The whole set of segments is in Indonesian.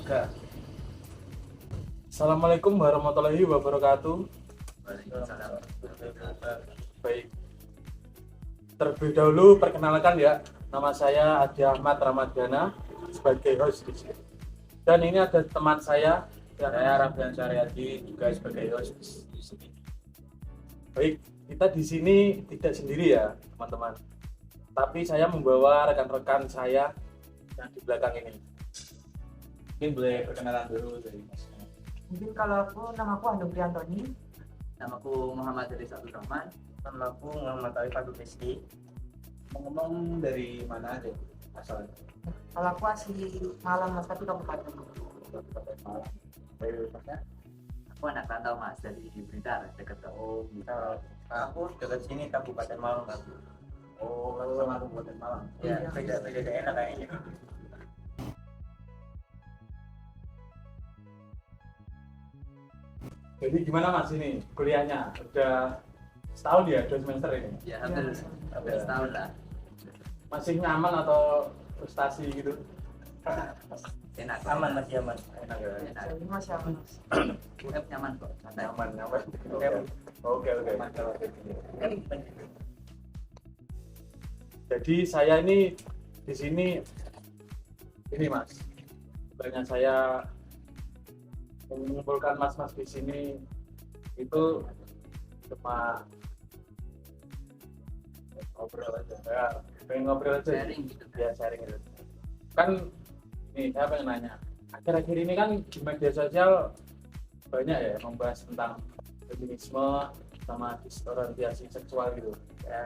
Yoga. Assalamualaikum warahmatullahi wabarakatuh. Waalaikumsalam. Baik, terlebih dahulu perkenalkan ya, nama saya Adi Ahmad Ramadana sebagai host di sini. Dan ini ada teman saya, Saya Raffian Syariati juga sebagai host di sini. Baik, kita di sini tidak sendiri ya teman-teman. Tapi saya membawa rekan-rekan saya yang di belakang ini. Mungkin boleh perkenalan dulu dari Mas. Mungkin kalau namaku Hanum Priantoni. Namaku Muhammad Deris Abdul Rahman. Namaku Muhammad Arif Abdul Rizky. Ngomong dari mana aja asalnya? Kalau aku asli Malang Mas, tapi kabupaten. Kabupaten Malang. Dari mana? Aku anak rantau Mas dari Blitar, dekat ke Oh, bisa. aku dekat sini Kabupaten Malang Mas. Oh, kan sama Kabupaten Malang. Ya, Iya. beda daerah kayaknya. Jadi gimana Mas ini kuliahnya? Udah setahun ya, 2 semester ini? Ya, hampir setahun lah. Masih nyaman atau frustasi gitu? Enak. Aman masih aman. Enak ya. Enak. Jadi masih aman Mas. Web nyaman kok. Santai. Nyaman. Oke. Aman kalau kayak gini. Jadi saya ini di sini ini Mas, bukannya saya mengumpulkan mas-mas di sini itu cuma ngobrol aja, ya, pengen ngobrol aja, Sharing gitu. ya sharing gitu. Kan nih saya pengen nanya, akhir-akhir ini kan di media sosial banyak ya membahas tentang feminisme sama disorientasi seksual gitu. Ya.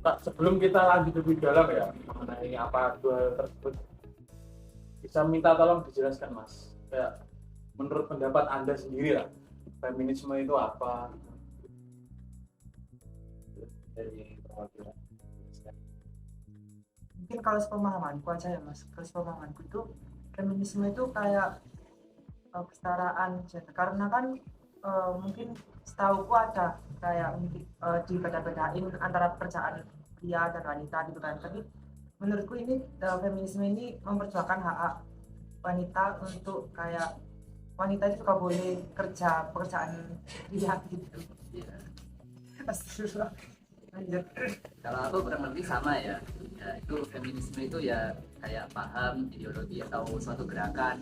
Kak, sebelum kita lanjut lebih dalam ya mengenai apa dua hal tersebut, bisa minta tolong dijelaskan Mas, kayak menurut pendapat Anda sendiri lah, feminisme itu apa? Dari perwakilan. Mungkin kalau sepemahamanku aja ya Mas. Kalau sepemahamanku itu feminisme itu kayak kesetaraan gender. Karena kan mungkin setauku ada kayak dibeda-bedain antara pekerjaan pria dan wanita gitu kan. Tapi menurutku ini feminisme ini memperjuangkan hak wanita untuk kayak wanita itu juga boleh kerja pekerjaan pria gitu. Iya. Astagfirullah. Lanjut. Kalau aku kurang lebih sama ya. Ya itu feminisme itu ya kayak paham ideologi atau suatu gerakan,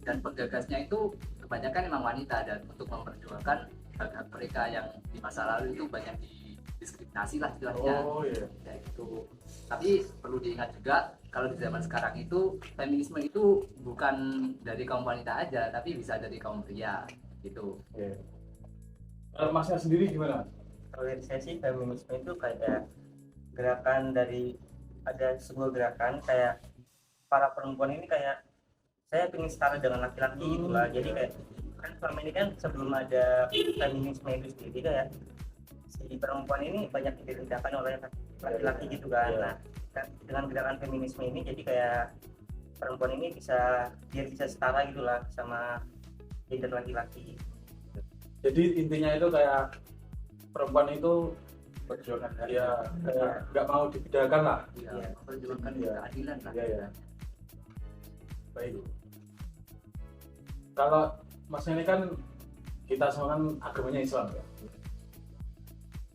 dan penggagasnya itu kebanyakan memang wanita, dan untuk memperjuangkan hak-hak mereka yang di masa lalu itu banyak didiskriminasi lah istilahnya. Oh iya. Ya itu. Tapi perlu diingat juga kalau di zaman sekarang itu feminisme itu bukan dari kaum wanita aja, tapi bisa dari kaum pria gitu. Iya. Kalau Masnya sendiri gimana? Kalau dari saya sih feminisme itu kayak gerakan dari, ada sebuah gerakan kayak para perempuan ini kayak saya ingin setara dengan laki-laki gitu lah. Jadi kayak kan selama ini kan sebelum ada feminisme itu sendiri kayak si perempuan ini banyak direndahkan oleh laki-laki gitu kan. Nah dengan gerakan feminisme ini jadi kayak perempuan ini bisa setara gitulah sama gender laki-laki. Jadi intinya itu kayak perempuan itu perjuangan ya, kayak nggak mau dibedakan lah. Ya, Iya. memperjuangkan Iya. keadilan lah. Iya. Baik. Kalau Mas ini kan kita semua kan agamanya Islam ya.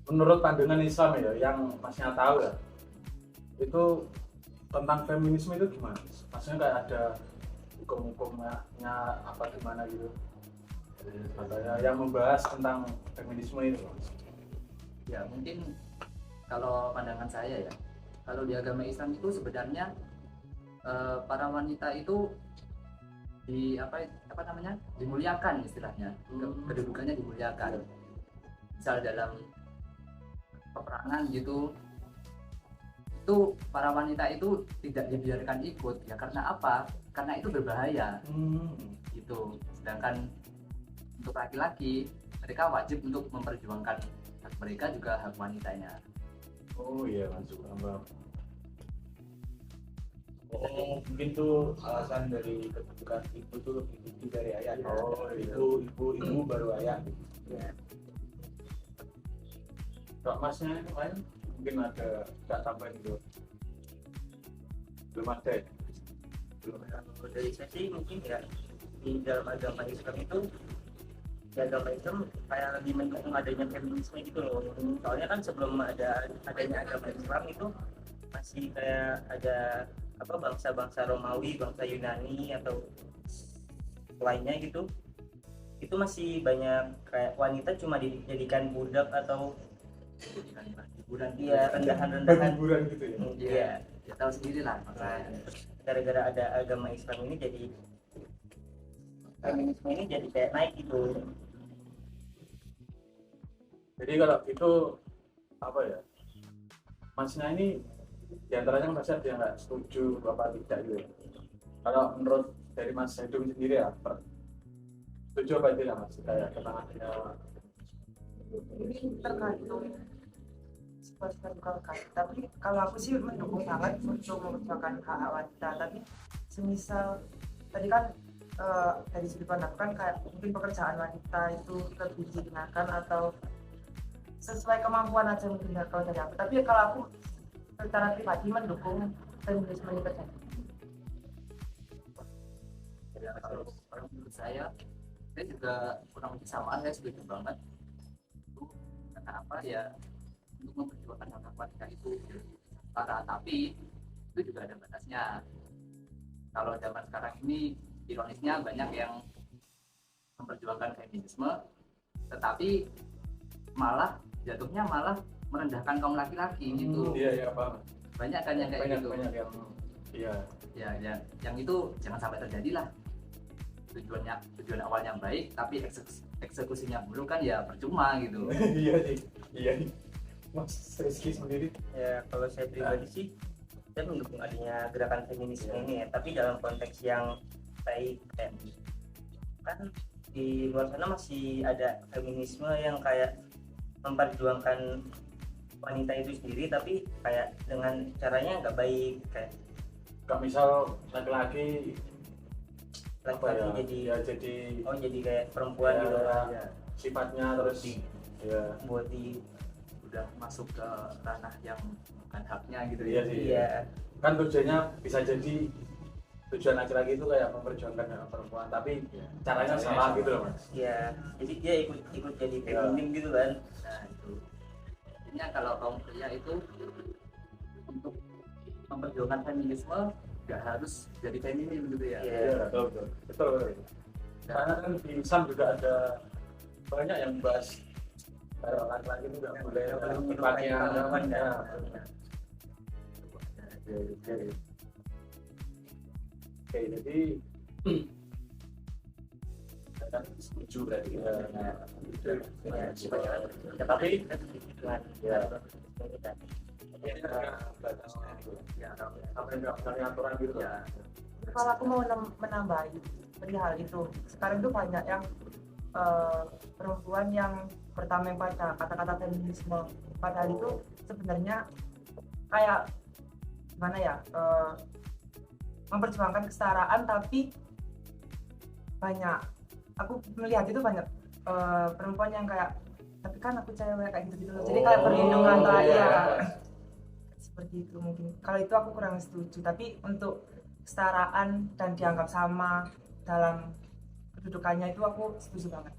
Menurut pandangan Islam ya, yang Masnya tahu ya, itu tentang feminisme itu gimana? Maksudnya kayak ada hukum-hukumnya apa gimana gitu? Katanya yang membahas tentang feminisme itu. Ya mungkin kalau pandangan saya ya, kalau di agama Islam itu sebenarnya para wanita itu apa namanya dimuliakan istilahnya, kedudukannya dimuliakan. Misal dalam peperangan gitu, itu para wanita itu tidak dibiarkan ikut ya, karena apa? Karena itu berbahaya gitu. Sedangkan untuk laki-laki mereka wajib untuk memperjuangkan hak mereka juga hak wanitanya. Oh iya, masuk paham. Oh, mungkin tuh alasan dari kedudukan ibu tuh lebih tinggi dari ayah. Oh, iya. Ibu baru ayah. Ya. Kak Masnya yang lain mungkin ada nggak tambahin gitu? Belum ada ya? Kalau dari saya sih mungkin ya di dalam agama Islam itu, di agama Islam kayak lebih mendukung adanya feminisme gitu loh. Soalnya kan sebelum adanya agama Islam itu masih kayak ada apa bangsa-bangsa Romawi, bangsa Yunani atau lainnya gitu, itu masih banyak kayak wanita cuma dijadikan budak atau Bulan dia rendahan-rendahan. hiburan gitu ya. Iya, ya tahu sendiri lah masalahnya. gara-gara ada agama Islam ini jadi feminisme ini jadi kayak naik gitu. Jadi kalau itu apa ya, masnya ini diantaranya kan pasti ada yang nggak setuju apa tidak gitu. Kalau menurut dari Mas Hedung sendiri apa? Setuju apa tidak Mas? Kayak ketangannya Ini tergantung situasi terbuka. Tapi kalau aku sih mendukung banget untuk memperjuangkan hak wanita. Tapi semisal tadi kan dari sudut pandang kan kayak mungkin pekerjaan wanita itu lebih digunakan atau sesuai kemampuan aja mungkin ya kalau dari aku. Tapi kalau aku secara pribadi mendukung feminisme ini terjadi. Ya, kalau menurut saya juga kurang lebih sama, saya setuju banget itu. Karena apa ya, untuk memperjuangkan hak wanita itu setara, tapi itu juga ada batasnya. Kalau zaman sekarang ini ironisnya banyak yang memperjuangkan feminisme tetapi jatuhnya malah merendahkan kaum laki-laki gitu. iya Pak. Banyak kan yang kayak gitu. Banyak yang iya. Ya, yang itu jangan sampai terjadi lah. Tujuan awalnya baik tapi eksekusinya buruk kan ya percuma gitu. Iya. Mas Rizky sendiri Ya kalau saya pribadi sih saya mendukung adanya gerakan feminisme ini ya, tapi dalam konteks yang baik. Kan di luar sana masih ada feminisme yang kayak memperjuangkan wanita itu sendiri tapi kayak dengan caranya nggak baik, kayak misal laki-laki laki-laki jadi jadi kayak perempuan gitu lah, ya, sifatnya terus ya buat di Udah masuk ke ranah yang bukan haknya gitu Iya ya. sih. iya kan tujuannya bisa jadi tujuan laki-laki itu kayak memperjuangkan hak perempuan tapi caranya salah gitu loh Mas. iya, jadi dia ikut jadi feminim gitu kan. Nah itu intinya kalau kaum pria itu untuk memperjuangkan feminisme nggak harus jadi feminim gitu ya. Iya. Betul. Karena kan di Islam juga ada banyak yang bahas kalau laki-laki itu nggak boleh berpakaian ya. Oke, jadi saya kan setuju berarti tapi ya batasnya itu ya sampai nggak mencari aturan gitu ya. Kalau aku mau menambahi perihal itu, sekarang tuh banyak yang perempuan yang bertameng pada kata-kata feminisme, padahal itu sebenarnya kayak gimana ya, memperjuangkan kesetaraan, tapi banyak aku melihat itu banyak perempuan yang kayak tapi kan aku cewek kayak gitu loh. Jadi kayak perlindungan ya seperti itu. Mungkin kalau itu aku kurang setuju, tapi untuk kesetaraan dan dianggap sama dalam kedudukannya itu aku setuju banget.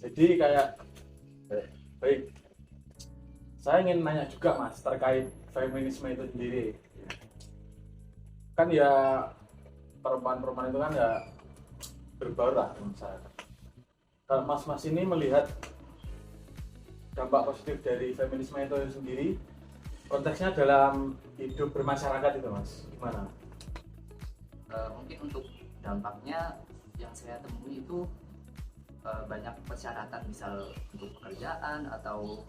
Jadi kayak baik, saya ingin nanya juga Mas terkait feminisme itu sendiri. Kan ya perempuan-perempuan itu kan ya berbaur lah di masyarakat. Kalau Mas ini melihat dampak positif dari feminisme itu sendiri, konteksnya dalam hidup bermasyarakat itu Mas, gimana? Mungkin untuk dampaknya yang saya temui itu banyak persyaratan, misal untuk pekerjaan atau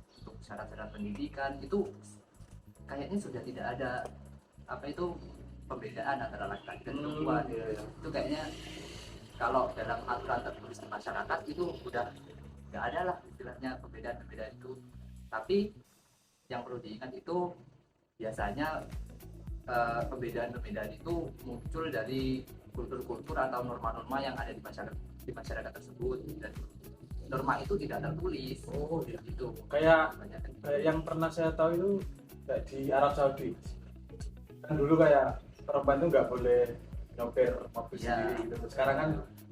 untuk syarat-syarat pendidikan itu kayaknya sudah tidak ada apa itu pembedaan antara laki-laki dan perempuan. Itu kayaknya kalau dalam aturan tertulis di masyarakat itu udah nggak ada lah istilahnya perbedaan-perbedaan itu. Tapi yang perlu diingat itu biasanya perbedaan-perbedaan itu muncul dari kultur-kultur atau norma-norma yang ada di masyarakat tersebut, dan norma itu tidak tertulis. Oh iya. Gitu. Kayak Banyak. yang pernah saya tahu itu kayak di Arab Saudi. Kan dulu kayak perempuan itu nggak boleh nyopir mobil Ya. sendiri gitu. Sekarang kan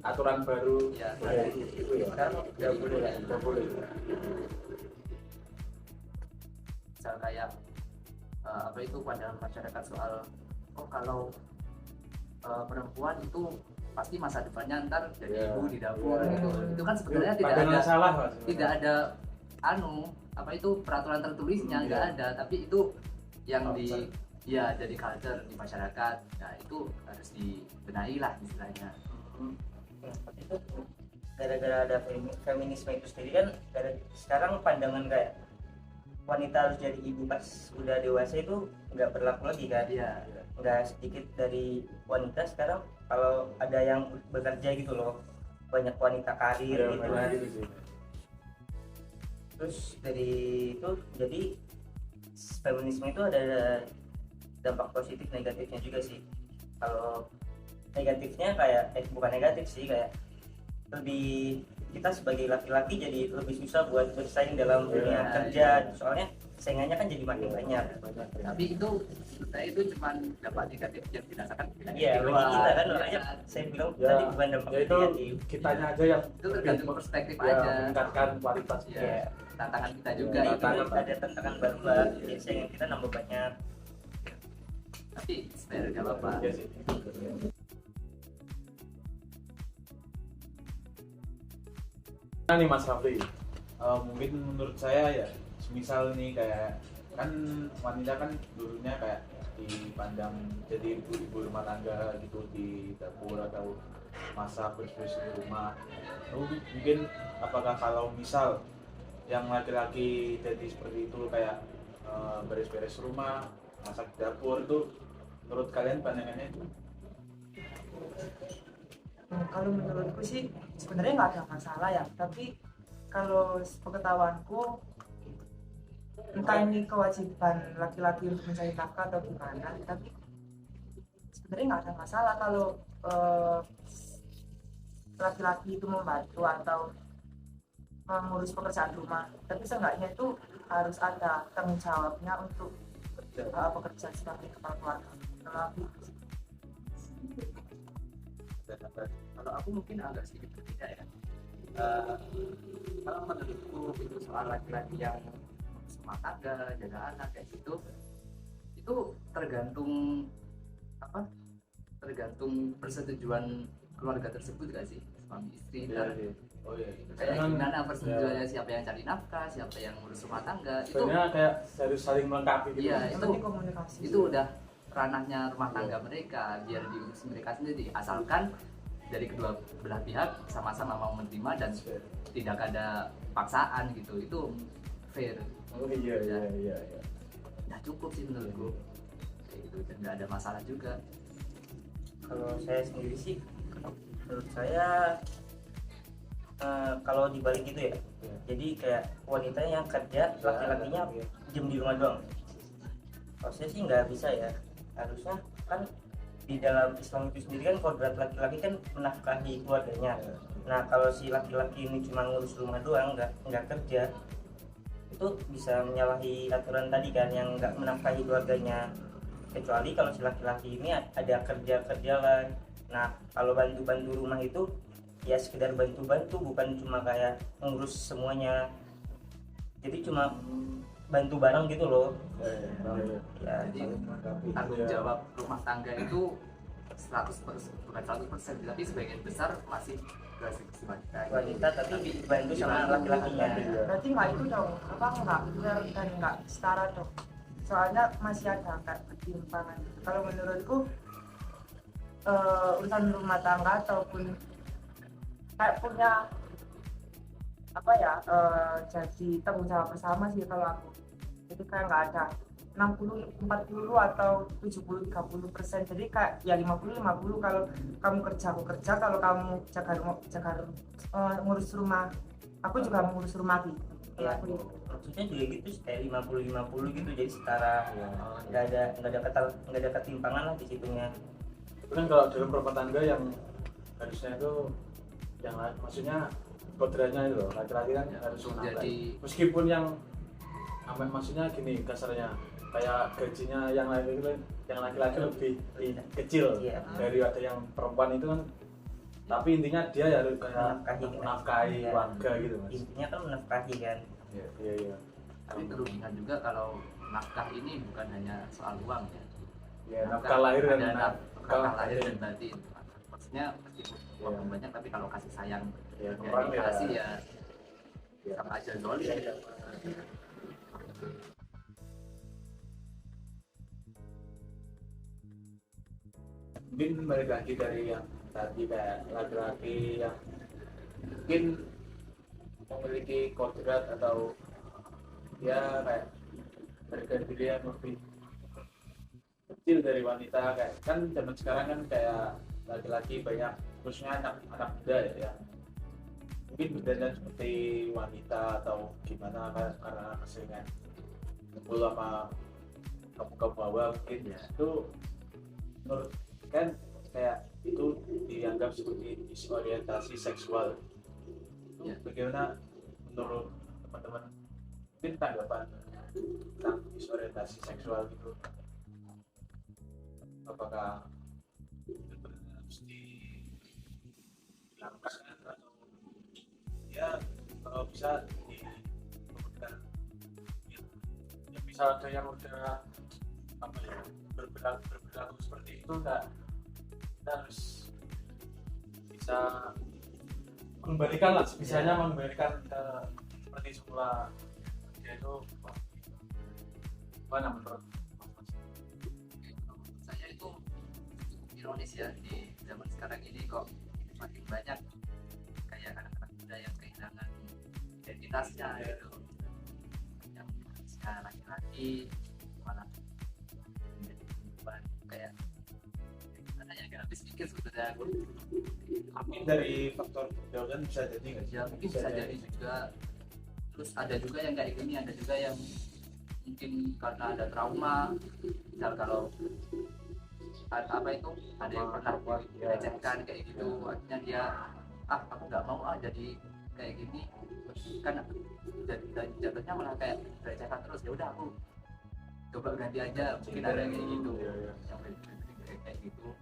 aturan baru Ya, boleh gitu ya. Sekarang nggak boleh ya. Nggak boleh. misal kayak apa itu pandangan masyarakat soal kalau perempuan itu pasti masa depannya ntar jadi Iya. ibu di dapur Iya. gitu. Itu kan sebenarnya Pandangan salah Mas. tidak ada apa itu peraturan tertulisnya, nggak Iya. ada, tapi itu yang Culture. jadi culture di masyarakat. Nah itu harus dibenahi lah istilahnya. Nah, tapi itu gara-gara ada feminisme itu sendiri kan, sekarang pandangan kayak wanita harus jadi ibu pas udah dewasa itu nggak berlaku lagi kan. Iya. Nggak sedikit dari wanita sekarang kalau ada yang bekerja gitu loh, banyak wanita karir Iya, gitu. memang gitu sih. Terus dari itu jadi feminisme itu ada dampak positif negatifnya juga sih. Kalau negatifnya kayak bukan negatif sih, kayak lebih kita sebagai laki-laki jadi lebih susah buat bersaing dalam dunia Iya, kerja, soalnya saingannya kan jadi makin banyak. Tapi itu itu cuma dampak negatif yang dirasakan Iya, bagi kita kan makanya saya bilang tadi bukan dampak Ya itu negatif. kitanya aja yang itu tergantung perspektif ya, aja. meningkatkan kualitas. Iya. Tantangan kita juga Iya, itu. tantangan. Ada tantangan baru lah, jadi saingan kita nambah banyak. Tapi sebenarnya nggak apa-apa. Iya sih. Nah nih Mas Rafli, mungkin menurut saya ya, misal nih kayak kan wanita kan dulunya kayak dipandang jadi ibu rumah tangga gitu di dapur atau masak bersih di rumah. Lalu mungkin apakah kalau misal yang laki-laki jadi seperti itu kayak beres-beres rumah, masak di dapur itu, menurut kalian pandangannya itu? Kalau menurutku sih sebenarnya nggak ada masalah ya, tapi kalau pengetahuanku entah ini kewajiban laki-laki untuk mencari nafkah atau gimana, tapi sebenarnya nggak ada masalah kalau laki-laki itu membantu atau mengurus pekerjaan rumah, tapi seenggaknya itu harus ada tanggung jawabnya untuk pekerjaan sebagai kepala keluarga. Kalau aku Kalau aku mungkin agak sedikit berbeda ya. Kalau menurutku itu soal laki-laki yang rumah tangga, jaga anak kayak gitu, itu tergantung tergantung persetujuan keluarga tersebut gak sih, suami istri. Iya, iya. Oh iya. Kayak Kan, gimana persetujuannya, siapa yang cari nafkah, siapa yang ngurus rumah tangga, itu sebenarnya kayak harus saling melengkapi gitu. iya, yang penting komunikasi. itu udah ranahnya rumah tangga mereka, biar diurus mereka sendiri, asalkan dari kedua belah pihak sama-sama mau menerima dan tidak ada paksaan gitu. Itu fair. Oh iya iya iya. Iya. Udah cukup sih menurutku kayak gitu, dan nggak ada masalah juga. Kalau saya sendiri sih, menurut saya kalau dibalik gitu ya, jadi kayak wanita yang kerja, laki-lakinya diem di rumah doang. Kalau saya sih nggak bisa ya, harusnya kan di dalam Islam itu sendiri kan kodrat laki-laki kan menafkahi keluarganya. Nah kalau si laki-laki ini cuma ngurus rumah doang, nggak kerja, itu bisa menyalahi aturan tadi kan, yang nggak menafkahi keluarganya. Kecuali kalau si laki-laki ini ada kerja lah. Nah kalau bantu-bantu rumah itu ya sekedar bantu-bantu, bukan cuma kayak ngurus semuanya, jadi cuma bantu bareng gitu loh ya. Jadi tanggung jawab rumah tangga itu 100%, bukan 100%, tapi sebagian besar masih ke Wanita tapi dibantu sama laki-lakinya. Berarti nggak itu dong, apa nggak fair dan nggak setara dong, soalnya masih ada kayak ketimpangan. Kalau menurutku urusan rumah tangga ataupun kayak punya apa ya, jadi tanggung jawab bersama sih kalau aku. Jadi kayak nggak ada 60-40 atau 70-30%, jadi kayak ya 50-50. Kalau kamu kerja aku kerja, kalau kamu jaga ngurus rumah aku juga mengurus rumah gitu. Ya, maksudnya juga gitu kayak 50-50 gitu, jadi setara. Nggak ada ketimpangan lah di situnya. Kan kalau dalam rumah tangga yang harusnya itu yang maksudnya kodratnya itu loh, laki-laki kan harus menafkahi. Jadi Meskipun yang maksudnya gini kasarnya, kayak gajinya yang laki-laki lebih kecil Iya. daripada yang perempuan itu kan, tapi intinya dia harus kayak menafkahi Iya. warga gitu mas. Intinya kan menafkahi kan. Iya. tapi kerugian juga kalau nafkah ini bukan hanya soal uang ya. Ya, nafkah lahir dan ada nafkah lahir batin. dan batin. Maksudnya meskipun uang banyak tapi kalau kasih sayang Ya, ya kurang ya. dikasih ya sama aja zolim. Mungkin balik lagi dari yang tadi kayak laki-laki yang mungkin memiliki kodrat atau ya kayak harga diri yang lebih kecil dari wanita, kayak kan zaman sekarang kan kayak laki-laki banyak khususnya anak muda ya, mungkin berdandan seperti wanita atau gimana kan karena keseringan kumpul sama kamu bawah mungkin ya, itu menurut kan kayak itu dianggap seperti disorientasi seksual. Itu Ya. bagaimana menurut teman-teman, mungkin tanggapan tentang disorientasi seksual itu, apakah benar-benar harus dihilangkan atau ya kalau bisa diberikan Ya, bisa ada yang udah apa ya berperilaku seperti itu, enggak, kita harus bisa mengembalikan lah sebisanya, mengembalikan ke seperti semula dia itu. Mana menurut Mas? Menurut saya itu ironis ya, di zaman sekarang ini kok makin banyak kayak anak-anak muda yang kehilangan identitasnya gitu, yang harusnya laki-laki malah menjadi perempuan. Kayak gimana ya, gak habis pikir sebetulnya aku. Mungkin dari faktor pergaulan bisa jadi nggak sih? Ya mungkin bisa jadi juga. Terus ada juga yang kayak gini, ada juga yang mungkin karena ada trauma, misal kalau apa itu ada yang pernah dilecehkan kayak gitu, akhirnya dia aku nggak mau jadi kayak gini, kan jatuhnya malah kayak dilecehkan terus, ya udah aku coba ganti aja, mungkin ada yang kayak gitu, yang kayak gitu.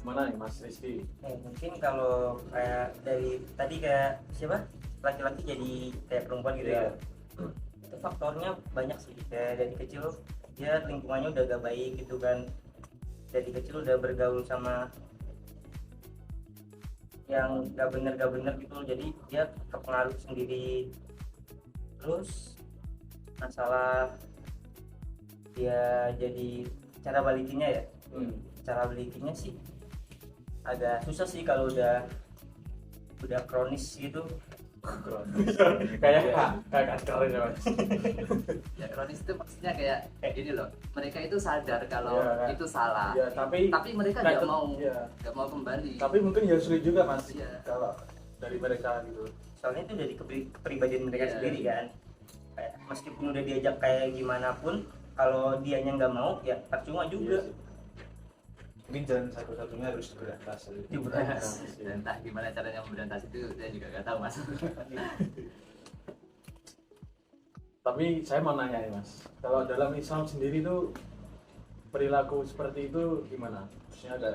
Gimana nih Mas Rizky? Mungkin kalau kayak dari tadi kayak siapa laki-laki jadi kayak perempuan gitu ya, itu faktornya banyak sih. Kayak dari kecil dia lingkungannya udah gak baik gitu kan, dari kecil udah bergaul sama yang gak bener gitu, jadi dia terpengaruh sendiri. Terus masalah dia jadi cara balikinnya ya, cara balikinnya sih agak susah sih kalau udah kronis gitu. kayak kanker ya Mas. Ya kronis itu maksudnya kayak gini loh, mereka itu sadar kalau Ya, itu salah, Ya, tapi mereka nggak mau ya. kembali. Tapi mungkin ya sulit juga Mas. Iya. Kalau dari mereka gitu. Soalnya itu dari kepribadian mereka Iya. sendiri kan. Kayak meskipun udah diajak kayak gimana pun, kalau dianya nggak mau ya percuma juga. Iya sih. Mungkin jalan satu-satunya harus berantas. Dan entah gimana caranya memberantas itu saya juga nggak tahu mas. Tapi saya mau nanya nih Mas, kalau dalam Islam sendiri tuh perilaku seperti itu gimana? Maksudnya ada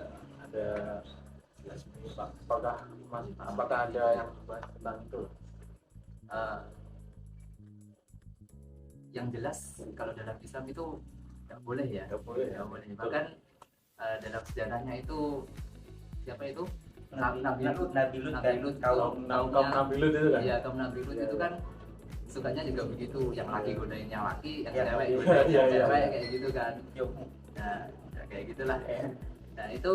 apakah ada yang bahas tentang itu? Yang jelas kalau dalam Islam itu nggak boleh ya. Nggak boleh ya? Nggak boleh. Bahkan dalam sejarahnya itu siapa itu? Nabi Lut Kaum Nabi Lut itu kan? Iya, kaum Nabi Lut Iya, itu iya. kan sukanya juga begitu, yang laki godain yang laki, yang Iya, cewek iya, godain yang iya, cewek iya. kayak gitu kan. Yuk. Nah, ya kayak gitulah. Nah itu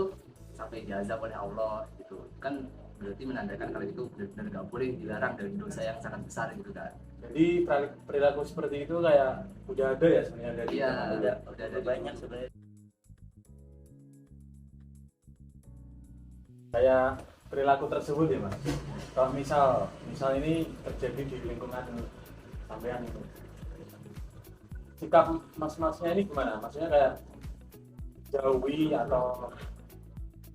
sampai diazab oleh Allah gitu kan, berarti menandakan kalau itu benar-benar nggak boleh, dilarang dan dosa yang sangat besar gitu kan. Jadi perilaku seperti itu kayak udah ada ya sebenarnya dari Iya, udah ada banyak sebenarnya. kayak perilaku tersebut ya Mas. Kalau misal ini terjadi di lingkungan sampean itu, sikap mas-masnya ini gimana? Maksudnya kayak jauhi atau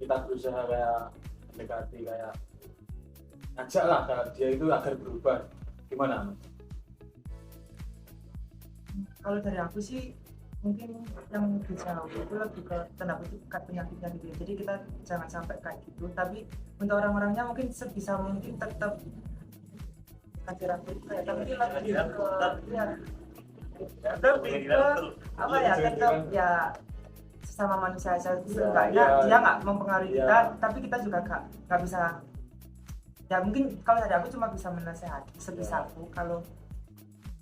kita berusaha kayak mendekati, kayak ngajak lah kayak dia itu agar berubah, gimana? Kalau dari aku sih mungkin yang dijauh itu lebih ke tanda kutip penyakitnya gitu ya. Jadi kita jangan sampai kayak gitu, tapi untuk orang-orangnya mungkin sebisa mungkin tetap kasih rambut kayak tapi lebih ke ya lebih ke apa ya, tetap ya sesama manusia aja. Seenggaknya dia nggak mempengaruhi kita, tapi kita juga nggak bisa. Ya mungkin kalau dari aku cuma bisa menasehati sebisaku, kalau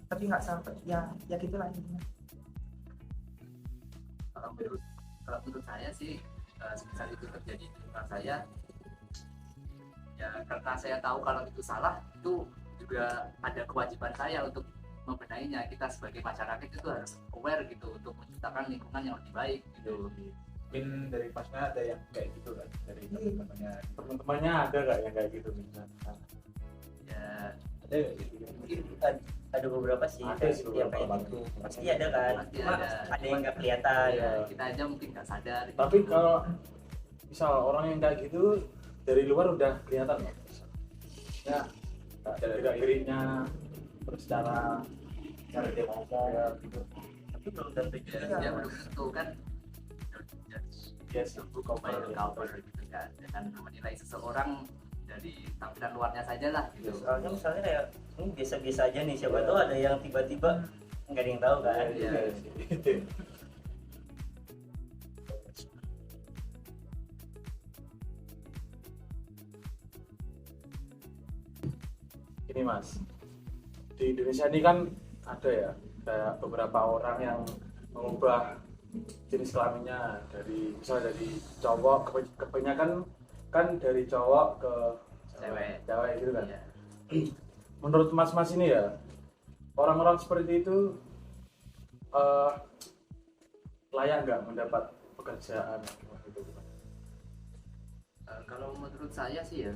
tapi nggak sampai ya gitulah intinya. Kalau menurut saya sih semisal itu terjadi di lingkungan saya, ya karena saya tahu kalau itu salah, itu juga ada kewajiban saya untuk membenahinya. Kita sebagai masyarakat itu harus aware gitu untuk menciptakan lingkungan yang lebih baik gitu. Mungkin dari pasnya ada yang kayak gitu kan, dari Teman-temannya ada nggak yang kayak gitu misalnya? Ya ada nggak gitu? Mungkin ada beberapa sih Ada sih yang beberapa kayak gitu. Pasti ada kan, Pasti cuma ada yang nggak kelihatan. ya, kita aja mungkin nggak sadar. Tapi kalau misal orang yang kayak gitu dari luar udah kelihatan loh. Ya, gerak geriknya, terus cara dia ngomong gitu. Tapi belum tentu juga. Ya belum tentu kan. Yes, Cover gitu kan, dengan menilai seseorang dari tampilan luarnya saja lah gitu. Soalnya misalnya kayak ini biasa-biasa aja nih, siapa tahu ada yang tiba-tiba nggak ada yang tahu kan. Iya. Ini Mas, di Indonesia ini kan ada ya kayak beberapa orang yang mengubah jenis kelaminnya dari misalnya dari cowok kebanyakan kan dari cowok ke cewek gitu kan. Iya. Menurut Mas ini ya, orang-orang seperti itu layak nggak mendapat pekerjaan gitu? Kalau menurut saya sih ya,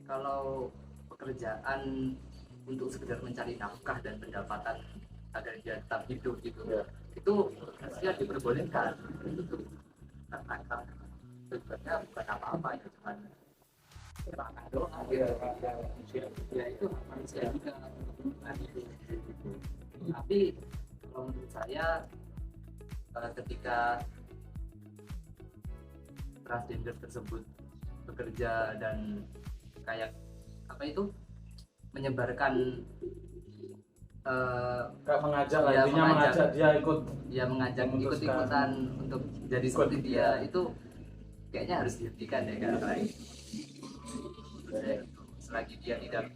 kalau pekerjaan untuk sekedar mencari nafkah dan pendapatan agar dia tetap hidup gitu, Ya. itu harusnya diperbolehkan. Karena tujuannya bukan apa-apa ya, cuman makan doang gitu. Ya itu manusia juga. Tapi kalau menurut saya ketika transgender tersebut bekerja dan kayak apa itu menyebarkan Kayak mengajak lah, Ya, intinya mengajak dia ikut. ya mengajak Memutuskan. ikut-ikutan untuk jadi Ikut, seperti dia, ya. itu kayaknya harus dihentikan ya kan. Selagi dia tidak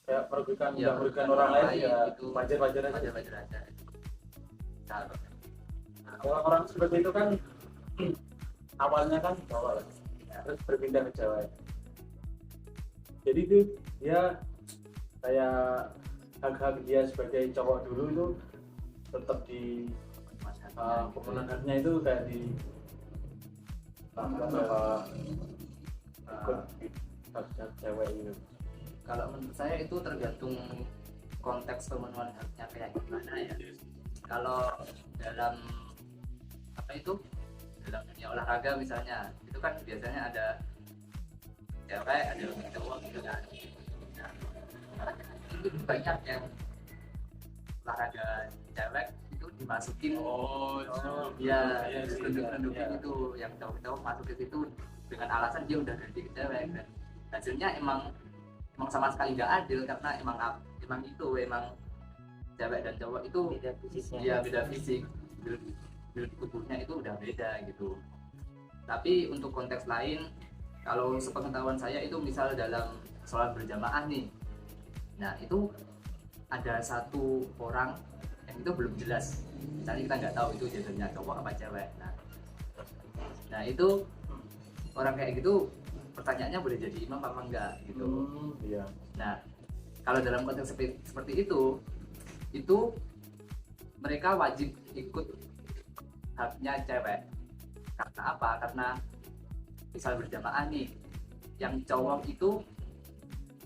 Kayak merugikan Ya, merugikan orang lain ya itu wajar-wajar aja. wajar aja. Nah, orang-orang seperti itu kan awalnya kan cowok lah, terus berpindah ke cewek. Jadi itu dia kayak hak-hak dia sebagai cowok dulu itu tetap di pemenang haknya itu kayak di ikut hak cewek gitu. Kalau menurut saya itu tergantung konteks pemenuhan haknya kayak gimana ya. Kalau dalam apa itu, dalam dunia olahraga misalnya, itu kan biasanya ada cewek, ada cowok gitu kan. Nah, itu banyak yang olahraga cewek itu dimasukin ya pendukung itu, yang cowok-cowok masuk ke situ dengan alasan dia udah ganti ke cewek, dan hasilnya emang sama sekali nggak adil, karena emang cewek dan cowok itu Beda fisiknya. ya beda fisik, build tubuhnya itu udah beda gitu. Tapi untuk konteks lain, kalau sepengetahuan saya itu misal dalam sholat berjamaah nih, nah itu ada satu orang yang itu belum jelas, misalnya kita nggak tahu itu gendernya cowok apa cewek. Nah itu orang kayak gitu pertanyaannya boleh jadi imam apa enggak gitu. Iya. Nah, kalau dalam konteks seperti itu mereka wajib ikut haknya cewek. Karena apa? Karena misal berjamaah nih, yang cowok itu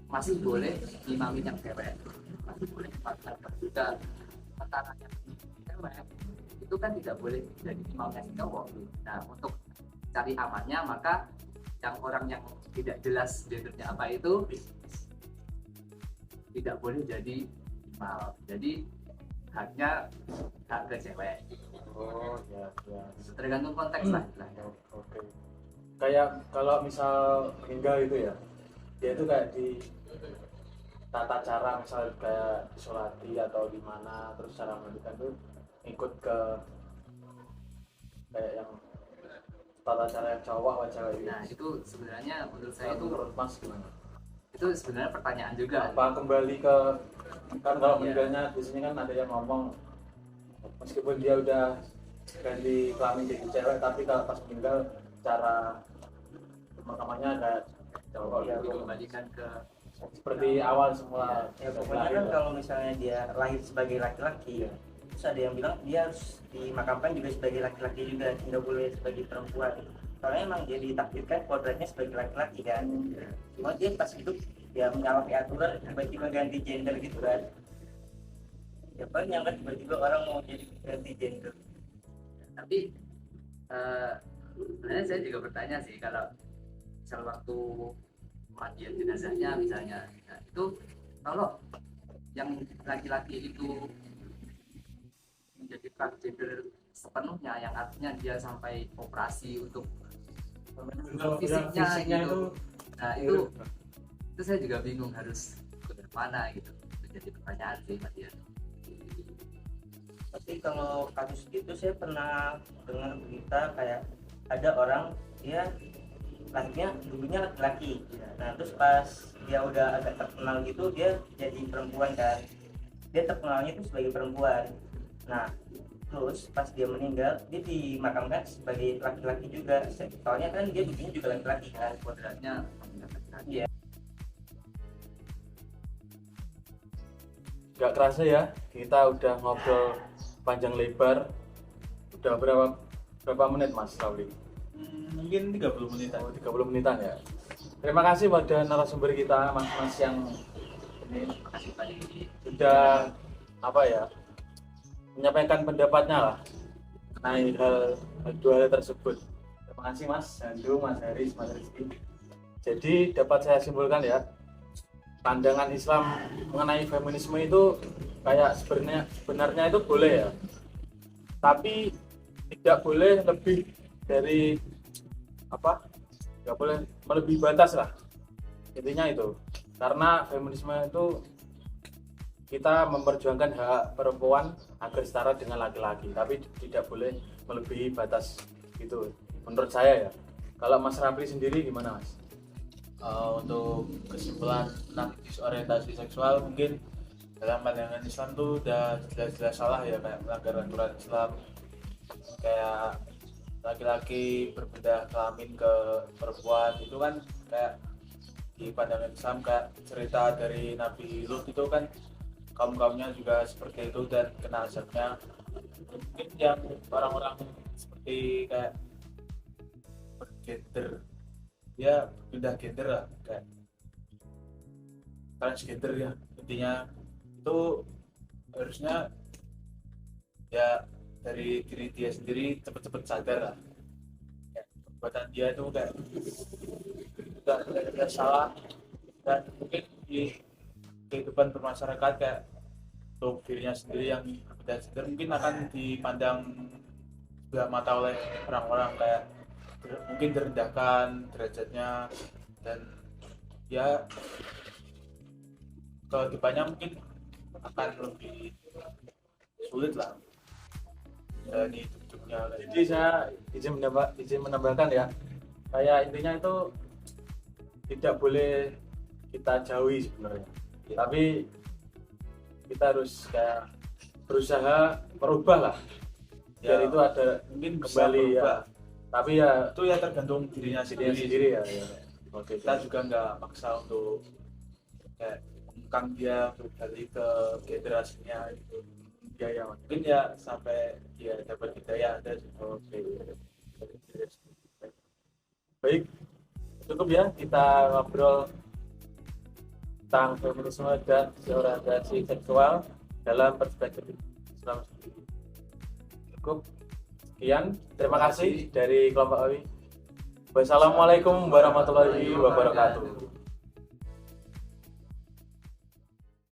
masih boleh imamin yang cewek, masih boleh juga. antara yang cewek itu kan tidak boleh jadi imamnya si cowok. Nah, untuk cari amannya maka yang orang yang tidak jelas gendernya apa itu tidak boleh jadi imam. Jadi haknya hak ke cewek. Oh ya ya. Tergantung konteks lah istilahnya. Oke. Kayak kalau misal meninggal itu ya, dia itu kayak di tata cara misal kayak disolati atau di mana, terus cara mandikan tuh ikut ke kayak yang tata cara yang cowok apa cewek gitu. Nah, itu sebenarnya menurut saya itu Menurut Mas gimana? itu sebenarnya pertanyaan juga. Apa kembali ke kan kalau Iya. meninggalnya di sini kan ada yang ngomong meskipun dia udah ganti kelamin jadi cewek tapi kalau pas meninggal cara pemakamannya kayak cowok Ya, gitu. dikembalikan ke Seperti awal semula. Ya pokoknya kan kalau misalnya dia lahir sebagai laki-laki, terus ada yang bilang dia harus dimakamkan juga sebagai laki-laki juga, tidak boleh sebagai perempuan. Soalnya emang dia ditakdirkan kodratnya sebagai laki-laki kan. Cuma dia pas hidup dia menyalahi aturan, tiba-tiba ganti gender gitu kan. Ya paling yang kan tiba-tiba orang mau jadi ganti gender. tapi sebenarnya saya juga bertanya sih kalau misal waktu pemandian jenazahnya misalnya, nah, itu kalau yang laki-laki itu menjadi transgender sepenuhnya, yang artinya dia sampai operasi untuk fisiknya gitu. Nah, itu saya juga bingung harus ke mana gitu. Itu jadi pertanyaan sih Mas Dian. Tapi kalau kasus gitu saya pernah dengar berita kayak ada orang dia lahirnya dulunya laki-laki, nah terus pas dia udah agak terkenal gitu dia jadi perempuan kan, dia terkenalnya itu sebagai perempuan. Nah terus pas dia meninggal dia dimakamkan sebagai laki-laki juga, soalnya kan dia dulunya juga laki-laki kan. Kodratnya Iya. Gak kerasa ya, kita udah ngobrol panjang lebar. Udah berapa menit Mas Rauli? Mungkin 30 menitan. Oh, 30 menitan ya. Terima kasih pada narasumber kita Mas-mas yang ini kasih balik sudah apa ya menyampaikan pendapatnya lah mengenai dua hal tersebut. Terima kasih Mas Handu, Mas Haris, Mas Rizky. Jadi dapat saya simpulkan ya, pandangan Islam mengenai feminisme itu kayak sebenarnya itu boleh ya, tapi tidak boleh lebih dari apa, nggak boleh melebihi batas lah intinya itu. Karena feminisme itu kita memperjuangkan hak perempuan agar setara dengan laki-laki, tapi tidak boleh melebihi batas itu menurut saya ya. Kalau Mas Rafli sendiri gimana Mas? Untuk kesimpulan tentang disorientasi seksual, mungkin dalam pandangan Islam tuh udah jelas-jelas salah ya, kayak melanggar aturan Islam, kayak laki-laki berpindah kelamin ke perempuan itu kan kayak di pandangan Islam kayak cerita dari Nabi Lut itu kan kaum-kaumnya juga seperti itu dan kena azabnya. Mungkin yang orang-orang seperti kayak bergender, dia pindah gender lah, kayak transgender ya intinya, itu harusnya ya dari diri dia sendiri cepet-cepet sadar lah ya, perbuatan dia itu kayak udah salah, dan mungkin di kehidupan bermasyarakat kayak untuk dirinya sendiri yang berbeda gender mungkin akan dipandang sebelah mata oleh orang-orang, kayak mungkin direndahkan derajatnya, dan ya kalau depannya mungkin akan lebih sulit lah dari hidupnya. Jadi saya izin menambahkan ya, kayak intinya itu tidak boleh kita jauhi sebenarnya, tapi kita harus kayak berusaha merubah lah biar itu ada mungkin bisa kembali ya, berubah. tapi ya Itu ya tergantung dirinya dirinya sendiri, sendiri ya, ya. Oke, kita juga nggak maksa untuk kayak mengkang dia untuk balik ke generasinya gitu ya, ya. mungkin ya sampai dia dapat hidayah ada. Oke. Baik, cukup ya kita ngobrol tentang feminisme dan disorientasi seksual dalam perspektif Islam sendiri. Cukup sekian, terima kasih dari kelompok AWI. Wassalamualaikum warahmatullahi wabarakatuh.